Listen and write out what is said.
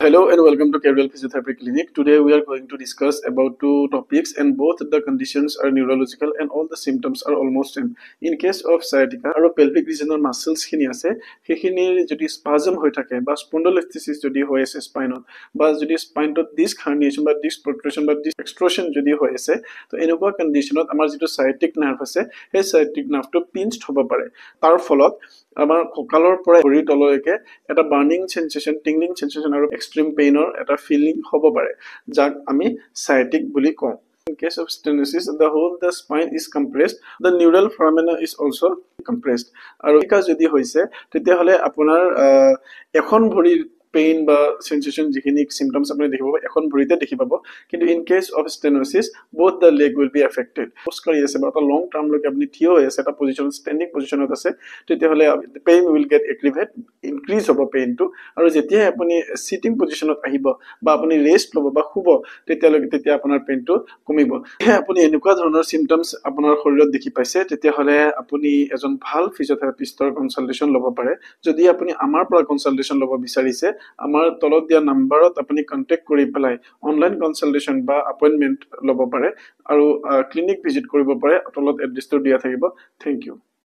Hello and welcome to Carewell Physiotherapy Clinic. Today we are going to discuss about two topics, and both the conditions are neurological and all the symptoms are almost same. In case of sciatica or pelvic regional muscles khini ase hekhini jodi spasm hoi thake ba spondylolisthesis jodi hoy ase spinal ba jodi spine to disc herniation ba disc protrusion ba disc extrusion jodi hoy ase to enukwa condition ot amar jitu sciatic nerve ase he sciatic nerve to pinched hobo pare tar folot আমাৰ কঁকালৰ পৰা ভৰি তললৈকে এটা burning sensation tingling sensation আৰু extreme পেইনৰ এটা feeling হ'ব পাৰে যাক আমি সাইটিক বুলি কওঁ In case of stenosis, the spine is compressed. The neural foramina is also compressed. আৰু এটা যদি হৈছে তেতিয়াহলে আপোনাৰ এখন ভৰি pain বা sensation যিখিনি symptoms আপুনি দেখিব এখন ভৰিতে দেখি পাব কিন্তু in case of stenosis both the leg will be affected post কৰি আছে বা long term লৈকে আপুনি থিয় হৈ আছে এটা পজিশন স্ট্যান্ডিং পজিশনত আছে তেতিয়াহলে pain will get aggravate increase হ'ব pain টো আৰু যেতিয়া আপুনি sitting পজিশনত আহিব বা আপুনি ৰেষ্ট ল'ব বা শুব তেতিয়া আপোনাৰ pain টো কমিব আপুনি এনেকুৱা ধৰণৰ symptoms আপোনাৰ শৰীৰত দেখি পাইছে তেতিয়াহলে আপুনি এজন ভাল ফিজিঅথেৰাপিষ্টৰ কনসালটেশন ল'ব পাৰে যদি আপুনি আমাৰ পৰা কনসালটেশন ল'ব বিচাৰিছে আমাৰ তলত দিয়া নম্বৰত আপুনি কন্টাক্ট কৰি পেলাই অনলাইন কনসালটেশন বা আপয়েন্টমেন্ট ল'ব পাৰে আৰু ক্লিনিক ভিজিট কৰিব পাৰে তলত এড্ৰেছটো দিয়া থাকিব থ্যাংক ইউ